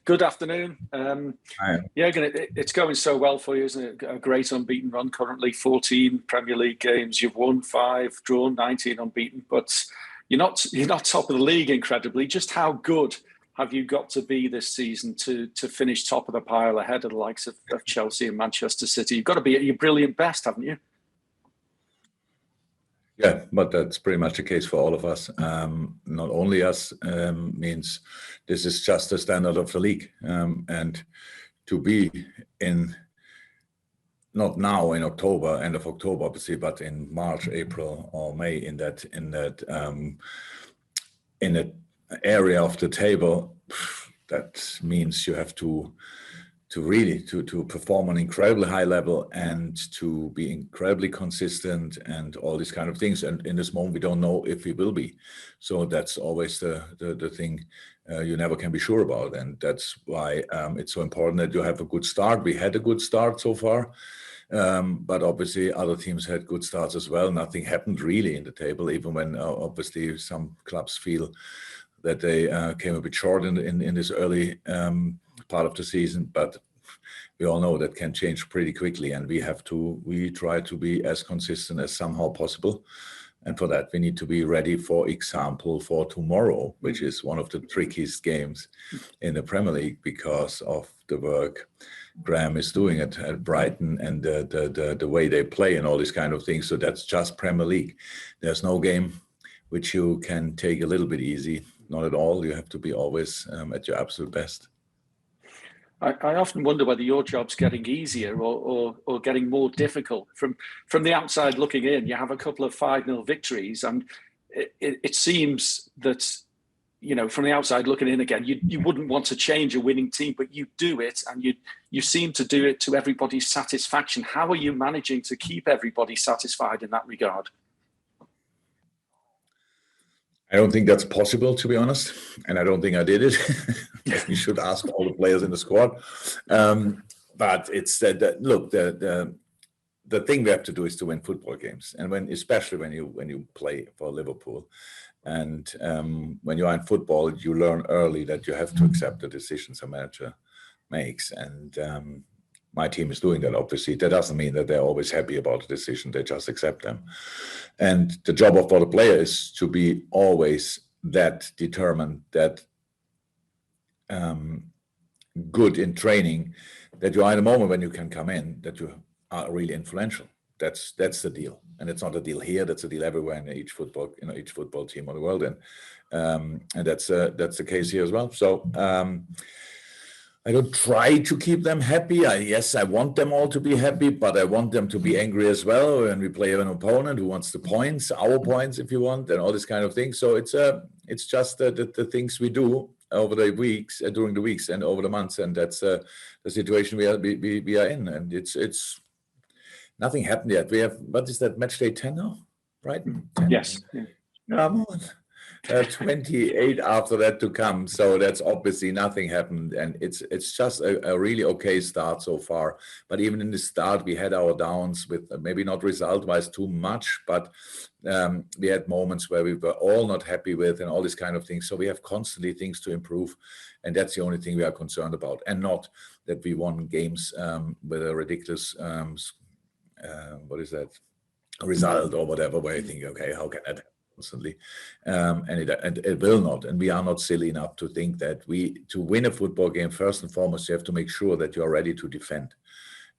Good afternoon. Hi. Yeah, it's going so well for you, isn't it? A great unbeaten run currently, 14 Premier League games. You've won 5, drawn 19 unbeaten, but you're not top of the league, incredibly. Just how good have you got to be this season to finish top of the pile ahead of the likes of Chelsea and Manchester City? You've got to be at your brilliant best, haven't you? Yeah, but that's pretty much the case for all of us. Not only us, means this is just the standard of the league. And to be in, not now in October, end of October, obviously, but in March, April, or May, in that area of the table, that means you have to really perform on an incredibly high level and to be incredibly consistent and all these kind of things. And in this moment, we don't know if we will be. So that's always the thing you never can be sure about. And that's why it's so important that you have a good start. We had a good start so far, but obviously other teams had good starts as well. Nothing happened really in the table, even when obviously some clubs feel that they came a bit short in this early part of the season, but we all know that can change pretty quickly, and we try to be as consistent as somehow possible. And for that, we need to be ready, for example, for tomorrow, which is one of the trickiest games in the Premier League because of the work Graham is doing at Brighton and the way they play and all these kind of things. So that's just Premier League. There's no game which you can take a little bit easy. Not at all. You have to be always at your absolute best. I often wonder whether your job's getting easier or getting more difficult. From the outside looking in, you have a couple of 5-0 victories, and it seems that, from the outside looking in again, you wouldn't want to change a winning team, but you do it, and you seem to do it to everybody's satisfaction. How are you managing to keep everybody satisfied in that regard? I don't think that's possible, to be honest, and I don't think I did it. You should ask all the players in the squad. But it's look, the thing we have to do is to win football games, and especially when you play for Liverpool, and when you are in football, you learn early that you have to accept the decisions a manager makes, and my team is doing that, obviously. That doesn't mean that they're always happy about the decision. They just accept them. And the job of the player is to be always that determined, that good in training, that you are in a moment when you can come in, that you are really influential. That's the deal. And it's not a deal here. That's a deal everywhere in each football team of the world. And that's the case here as well. So I don't try to keep them happy. Yes, I want them all to be happy, but I want them to be angry as well when we play an opponent who wants the points, our points, if you want, and all this kind of thing. So it's just the things we do over the weeks, during the weeks, and over the months, and that's the situation we are in. And it's nothing happened yet. We have, what is that, match day 10 now, right? 10. Yes. Come on. 28 after that to come, so that's obviously nothing happened, and it's just a really okay start so far. But even in the start, we had our downs with maybe not result-wise too much, but we had moments where we were all not happy with and all these kind of things. So we have constantly things to improve, and that's the only thing we are concerned about, and not that we won games with a ridiculous what is that, result or whatever, where you think, okay, how can that happen constantly? And it will not. And we are not silly enough to think that to win a football game, first and foremost, you have to make sure that you are ready to defend.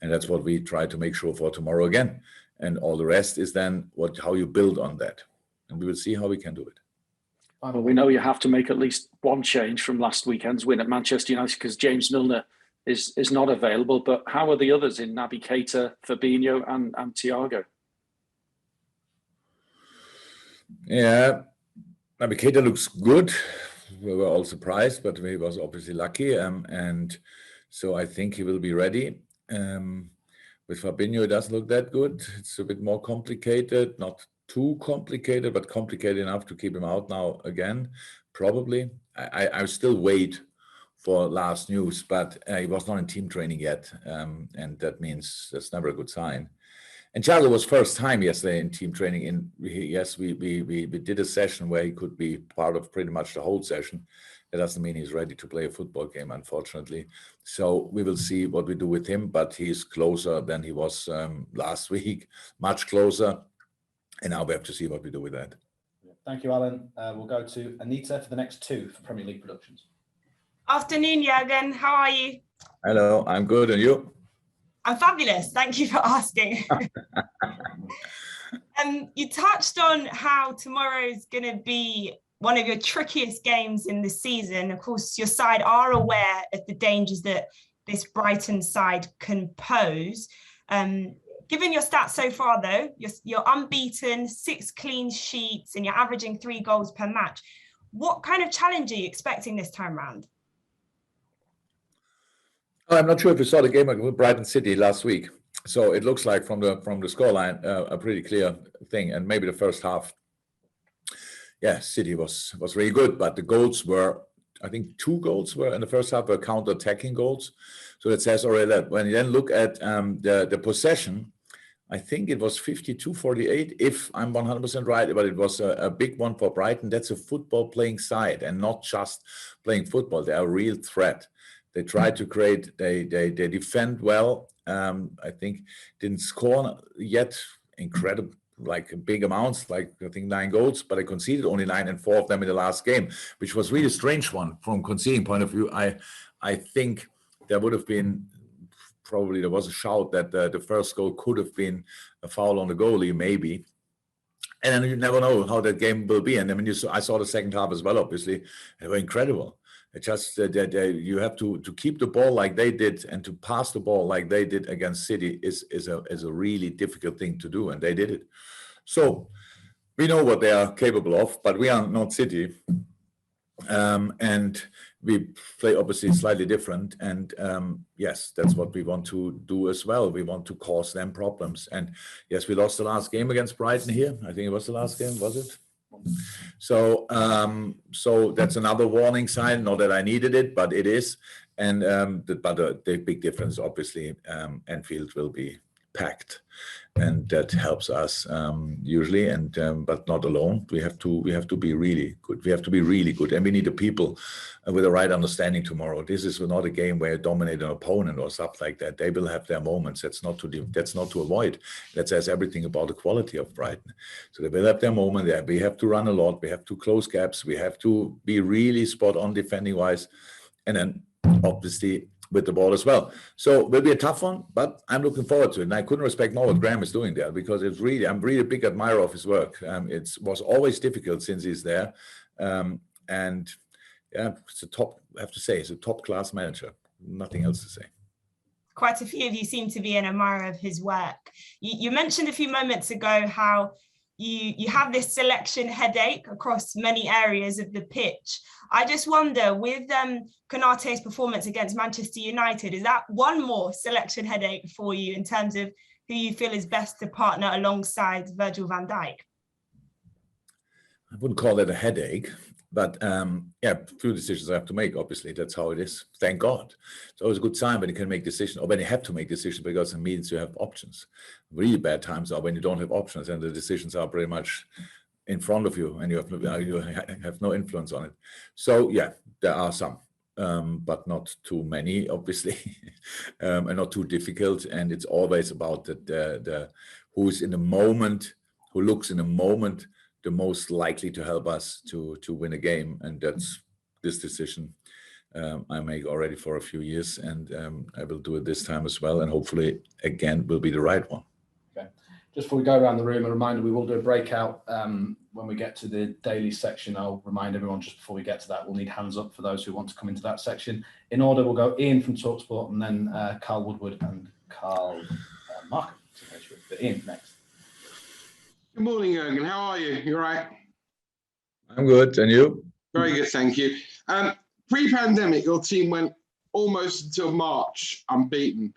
And that's what we try to make sure for tomorrow again. And all the rest is then how you build on that. And we will see how we can do it. Well, we know you have to make at least one change from last weekend's win at Manchester United because James Milner is not available. But how are the others in Naby Keita, Fabinho and Thiago? Yeah, Naby Keita looks good. We were all surprised, but he was obviously lucky. And so I think he will be ready. With Fabinho, it doesn't look that good. It's a bit more complicated, not too complicated, but complicated enough to keep him out now again, probably. I still wait for last news, but he was not in team training yet. And that means that's never a good sign. And Thiago was first time yesterday in team training. We did a session where he could be part of pretty much the whole session. That doesn't mean he's ready to play a football game, unfortunately. So we will see what we do with him, but he's closer than he was last week, much closer. And now we have to see what we do with that. Thank you, Alan. We'll go to Anita for the next two for Premier League Productions. Afternoon, Jürgen. How are you? Hello, I'm good. And you? I'm fabulous. Thank you for asking. You touched on how tomorrow's going to be one of your trickiest games in the season. Of course, your side are aware of the dangers that this Brighton side can pose. Given your stats so far, though, you're unbeaten, 6 clean sheets, and you're averaging 3 goals per match. What kind of challenge are you expecting this time round? I'm not sure if you saw the game with Brighton City last week. So it looks like from the scoreline a pretty clear thing. And maybe the first half, City was really good, but the goals were, I think 2 goals were in the first half were counter-attacking goals. So that says already that. When you then look at the possession, I think it was 52-48, if I'm 100% right, but it was a big one for Brighton. That's a football playing side and not just playing football. They are a real threat. They try to create, they defend well. I think didn't score yet incredible, like big amounts, like I think 9 goals, but I conceded only 9 and 4 of them in the last game, which was really a strange one from conceding point of view. I think there would have been, probably there was a shout that the first goal could have been a foul on the goalie, maybe. And then you never know how that game will be. And I mean, I saw the second half as well, obviously. They were incredible. It just you have to keep the ball like they did and to pass the ball like they did against City is a really difficult thing to do, and they did it. So we know what they are capable of, but we are not City, and we play obviously slightly different. And yes, that's what we want to do as well. We want to cause them problems. And yes, we lost the last game against Brighton here. I think it was the last game, was it? So so that's another warning sign. Not that I needed it, but it is. And but the big difference, obviously, Anfield will be packed, and that helps us usually. And but not alone. We have to be really good. We have to be really good, and we need the people with the right understanding tomorrow. This is not a game where you dominate an opponent or stuff like that. They will have their moments. That's not to avoid. That says everything about the quality of Brighton. So they will have their moment there. We have to run a lot. We have to close gaps. We have to be really spot on defending wise, and then obviously with the ball as well. So it will be a tough one, but I'm looking forward to it. And I couldn't respect more what Graham is doing there, because I'm really a big admirer of his work. It was always difficult since he's there. And yeah, I have to say, it's a top class manager. Nothing else to say. Quite a few of you seem to be an admirer of his work. You mentioned a few moments ago how you have this selection headache across many areas of the pitch. I just wonder, with Konaté's performance against Manchester United, is that one more selection headache for you in terms of who you feel is best to partner alongside Virgil van Dijk? I wouldn't call that a headache, but yeah, a few decisions I have to make. Obviously, that's how it is. Thank God. It's always a good sign when you can make decisions, or when you have to make decisions, because it means you have options. Really bad times are when you don't have options and the decisions are pretty much in front of you and you have no influence on it. So yeah, there are some, but not too many, obviously, and not too difficult. And it's always about the who's in the moment, who looks in the moment the most likely to help us to win a game. And that's this decision I make already for a few years, and I will do it this time as well, and hopefully again will be the right one. Okay, just before we go around the room, a reminder, we will do a breakout when we get to the daily section. I'll remind everyone just before we get to that, we'll need hands up for those who want to come into that section. In order, we'll go Ian from TalkSport, and then Carl Woodward and Carl Markham. But Ian next. Good morning, Jürgen. How are you? You all right? I'm good. And you? Very good, thank you. Pre-pandemic, your team went almost until March unbeaten.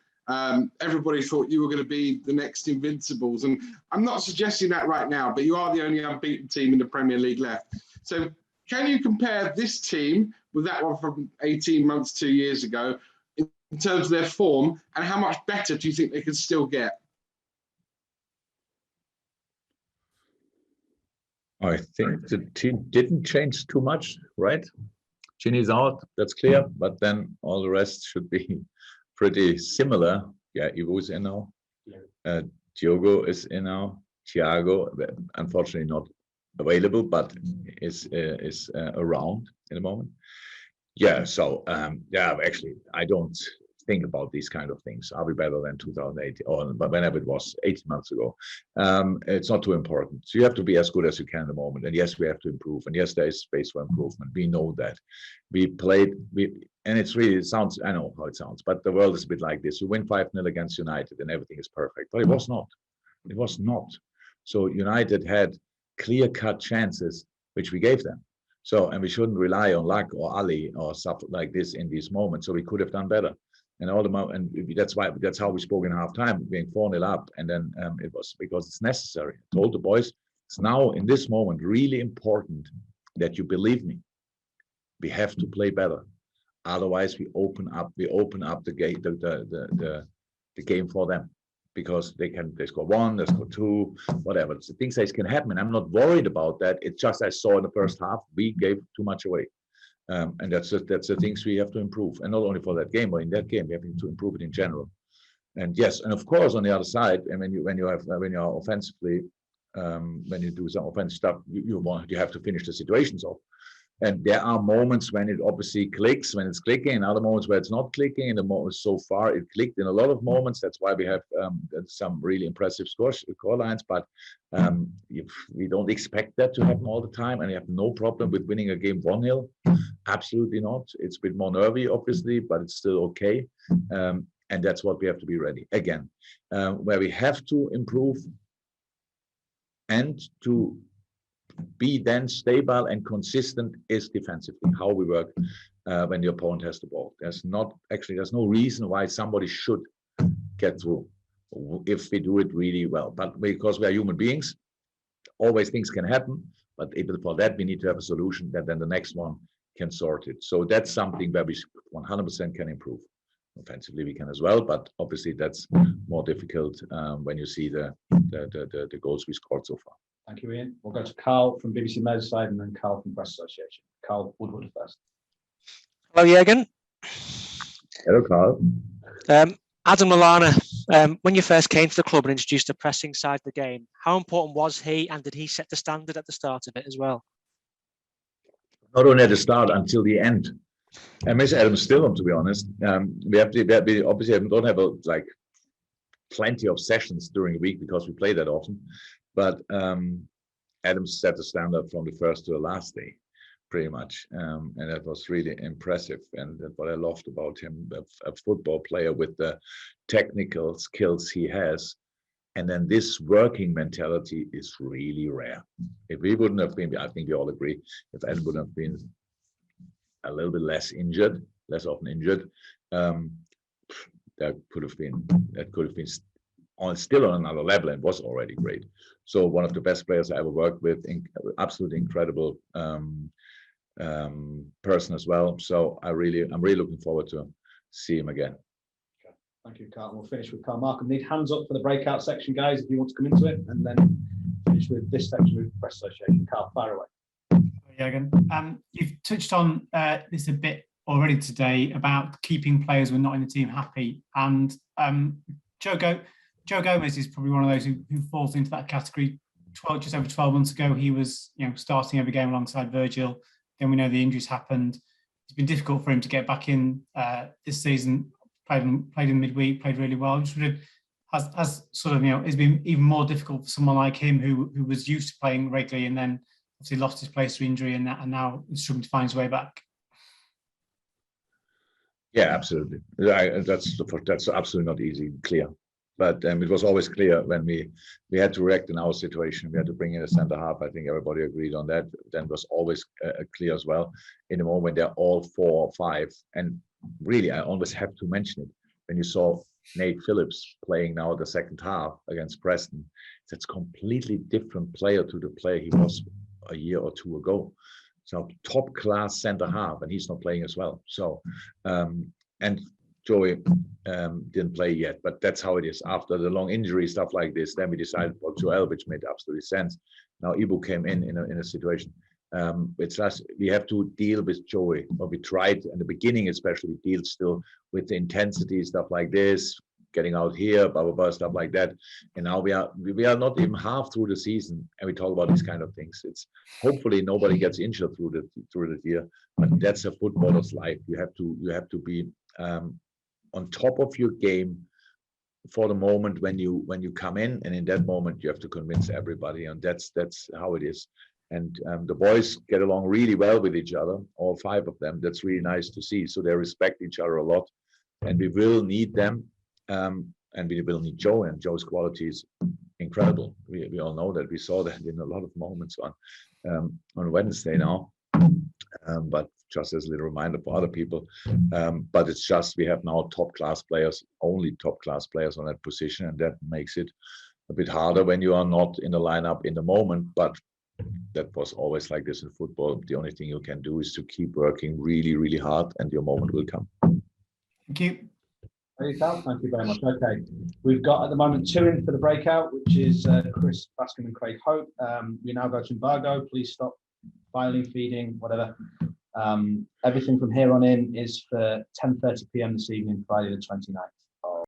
Everybody thought you were going to be the next Invincibles. And I'm not suggesting that right now, but you are the only unbeaten team in the Premier League left. So can you compare this team with that one from 18 months, 2 years ago, in terms of their form, and how much better do you think they can still get? I think the team didn't change too much, right? Ginny's out, that's clear, but then all the rest should be pretty similar. Yeah, Ivo's in now. Diogo is in now. Thiago, unfortunately not available, but is around in the moment. Yeah, so yeah, actually, I don't think about these kind of things. Are we better than 2008 or whenever it was 18 months ago? It's not too important. So you have to be as good as you can at the moment. And yes, we have to improve. And yes, there is space for improvement. We know that. And it's really, it sounds, I know how it sounds, but the world is a bit like this. You win 5-0 against United and everything is perfect. But it was not. It was not. So United had clear-cut chances, which we gave them. So, and we shouldn't rely on luck or Ali or stuff like this in these moments. So we could have done better. And that's how we spoke in halftime, being 4-0 up. And then it was because it's necessary. I told the boys, it's now in this moment really important that you believe me. We have to play better. Otherwise, we open up the gate, the game for them. Because they score 1, they score 2, whatever. So things that can happen. And I'm not worried about that. It's just I saw in the first half, we gave too much away. And that's the things we have to improve. And not only for that game, but in that game, we have to improve it in general. And yes, and of course, on the other side, and when you're offensively, when you do some offensive stuff, you have to finish the situations off. And there are moments when it obviously clicks, when it's clicking, and other moments where it's not clicking. And the moments so far it clicked in a lot of moments. That's why we have some really impressive score lines. But we don't expect that to happen all the time. And we have no problem with winning a game 1-0. Absolutely not. It's a bit more nervy, obviously, but it's still okay. And that's what we have to be ready. Again, where we have to improve and to be then stable and consistent is defensively, how we work when the opponent has the ball. There's no reason why somebody should get through if we do it really well. But because we are human beings, always things can happen. But for that, we need to have a solution that then the next one can sort it. So that's something where we 100% can improve. Offensively, we can as well, but obviously that's more difficult when you see the goals we scored so far. Thank you, Ian. We'll go to Carl from BBC Merseyside and then Carl from Press Association. Carl Woodward first. Hello, Jürgen. Hello, Carl. Adam Lallana, when you first came to the club and introduced the pressing side of the game, how important was he, and did he set the standard at the start of it as well? Not only at the start, until the end. I miss Adam still, to be honest. We obviously don't have plenty of sessions during the week because we play that often. But Adam set the standard from the first to the last day, pretty much. And that was really impressive. And that's what I loved about him, a football player with the technical skills he has. And then this working mentality is really rare. If he wouldn't have been, I think we all agree, if Adam wouldn't have been a little bit less often injured, that could have been still on another level and was already great. So one of the best players I ever worked with, absolutely incredible person as well. So I'm really looking forward to see him again. Okay. Thank you, Carl. We'll finish with Carl Markham. Need hands up for the breakout section, guys, if you want to come into it, and then finish with this section with the Press Association. Carl, fire away. Jürgen, you've touched on this a bit already today about keeping players who are not in the team happy, and Joe Gomez is probably one of those who falls into that category. Just over 12 months ago, he was starting every game alongside Virgil. Then we know the injuries happened. It's been difficult for him to get back in this season. Played in midweek, played really well. Just it's been even more difficult for someone like him who was used to playing regularly and then obviously lost his place to injury and now is struggling to find his way back. Yeah, absolutely. That's absolutely not easy, clear. But it was always clear when we had to react in our situation. We had to bring in a centre half. I think everybody agreed on that. Then it was always clear as well. In the moment, they're all 4 or 5. And really, I always have to mention it. When you saw Nate Phillips playing now the second half against Preston, that's a completely different player to the player he was a year or 2 ago. So top class centre half, and he's not playing as well. So, and Joey didn't play yet, but that's how it is. After the long injury, stuff like this, then we decided for Joel, which made absolutely sense. Now Ibu came in a situation. It's just we have to deal with joy. Or we tried in the beginning, especially we deal still with the intensity, stuff like this, getting out here, blah blah blah, stuff like that. And now we are not even half through the season, and we talk about these kind of things. It's hopefully nobody gets injured through the year, but that's a footballer's life. You have to be on top of your game for the moment when you come in, and in that moment you have to convince everybody, and that's how it is. And the boys get along really well with each other, all 5 of them. That's really nice to see. So they respect each other a lot, and we will need them, and we will need Joe, and Joe's quality is incredible. We all know that. We saw that in a lot of moments on Wednesday now. But just as a little reminder for other people, but it's just we have now top-class players, only top-class players on that position, and that makes it a bit harder when you are not in the lineup in the moment. But that was always like this in football. The only thing you can do is to keep working really, really hard, and your moment will come. Thank you. Thank you very much. Okay, we've got at the moment 2 in for the breakout, which is Chris Bascom and Craig Hope. We now go to embargo. Please stop filing, feeding, whatever. Everything from here on in is for 10:30 p.m. this evening, Friday the 29th.